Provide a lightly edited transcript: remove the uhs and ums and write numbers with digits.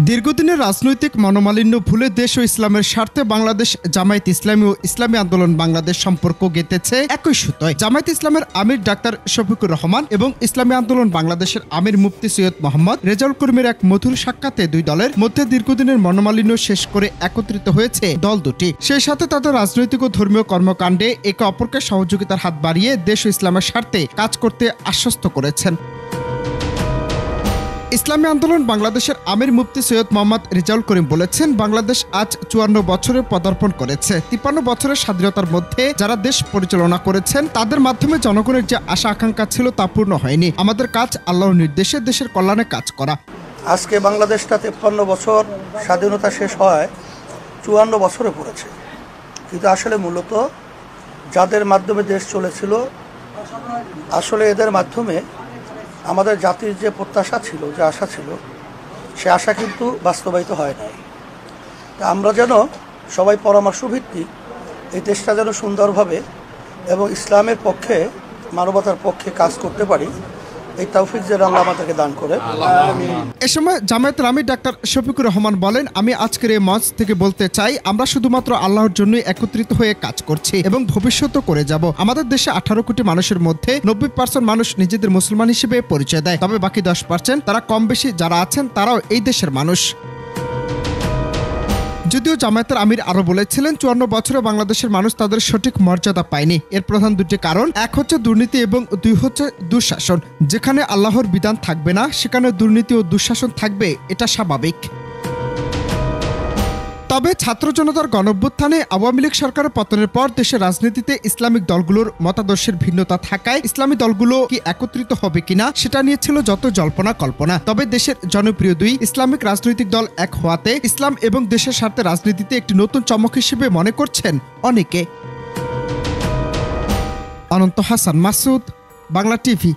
দীর্ঘদিনের রাজনৈতিক মনোমালিন্য ভুলে দেশ ও ইসলামের স্বার্থে বাংলাদেশ জামায়াত ইসলামী ও ইসলামী আন্দোলন বাংলাদেশ সম্পর্ক গেঁথেছে একই সুতোয়। জামায়াত ইসলামের আমির ডাক্তার শফিকুর রহমান এবং ইসলামী আন্দোলন বাংলাদেশের আমির মুফতি সৈয়দ মোহাম্মদ রেজাউল করিমের এক মধুর সাক্ষাতে দুই দলের মধ্যে দীর্ঘদিনের মনোমালিন্য শেষ করে একত্রিত হয়েছে দল দুটি। সেই সাথে তাদের রাজনৈতিক ও ধর্মীয় কর্মকাণ্ডে একে অপরকে সহযোগিতার হাত বাড়িয়ে দেশ ও ইসলামের স্বার্থে কাজ করতে আশ্বস্ত করেছেন। ইসলামী আন্দোলন বাংলাদেশের আমির মুফতি সৈয়দ মোহাম্মদ রেজাউল করিম বলেছেন, বাংলাদেশ আজ 54 বছরে পদার্পণ করেছে। 53 বছরের স্বাধীনতার মধ্যে যারা দেশ পরিচালনা করেছেন তাদের মাধ্যমে জনগণের যে আশা আকাঙ্ক্ষা ছিল তা পূর্ণ হয়নি। আমাদের কাজ আল্লাহর নির্দেশে দেশের কল্যাণে কাজ করা। আজকে বাংলাদেশটা 53 বছর স্বাধীনতা শেষ হয় 54 বছরে পড়েছে, কিন্তু আসলে মূলত যাদের মাধ্যমে দেশ চলেছিল আসলে এদের মাধ্যমে আমাদের জাতির যে প্রত্যাশা ছিল, যে আশা ছিল, সে আশা কিন্তু বাস্তবায়িত হয় নাই। তা আমরা যেন সবাই পরামর্শভিত্তিক এই দেশটা যেন সুন্দরভাবে এবং ইসলামের পক্ষে, মানবতার পক্ষে কাজ করতে পারি, এই তৌফিক যেন আল্লাহ আমাদেরকে দান করে। এ সময় জামায়াতের আমির ডাক্তার শফিকুর রহমান বলেন, আমি আজকের এই মঞ্চ থেকে বলতে চাই, আমরা শুধুমাত্র আল্লাহর জন্যই একত্রিত হয়ে কাজ করছি এবং ভবিষ্যতও করে যাব। আমাদের দেশে 18 কোটি মানুষের মধ্যে 90% মানুষ নিজেদের মুসলমান হিসেবে পরিচয় দেয়, তবে বাকি 10% তারা কম বেশি যারা আছেন তারাও এই দেশের মানুষ। যদিও জামায়াতের আমির আরো বলেছিলেন, 54 বছরে বাংলাদেশের মানুষ তাদের সঠিক মর্যাদা পায়নি। এর প্রধান দুটি কারণ, এক হচ্ছে দুর্নীতি এবং দুই হচ্ছে দুঃশাসন। যেখানে আল্লাহর বিধান থাকবে না সেখানে দুর্নীতি ও দুঃশাসন থাকবে, এটা স্বাভাবিক। তবে ছাত্র জনতার গণঅভ্যুত্থানে আওয়ামী লীগ সরকারের পতনের পর দেশের রাজনীতিতে ইসলামিক দলগুলোর মতাদর্শের ভিন্নতা থাকায় ইসলামী দলগুলো কি একত্রিত হবে কিনা সেটা নিয়ে ছিল যত জল্পনা কল্পনা। তবে দেশের জনপ্রিয় দুই ইসলামিক রাজনৈতিক দল এক হওয়াতে ইসলাম এবং দেশের স্বার্থে রাজনীতিতে একটি নতুন চমক হিসেবে মনে করছেন অনেকে। অনন্ত হাসান মাসুদ, বাংলা টিভি।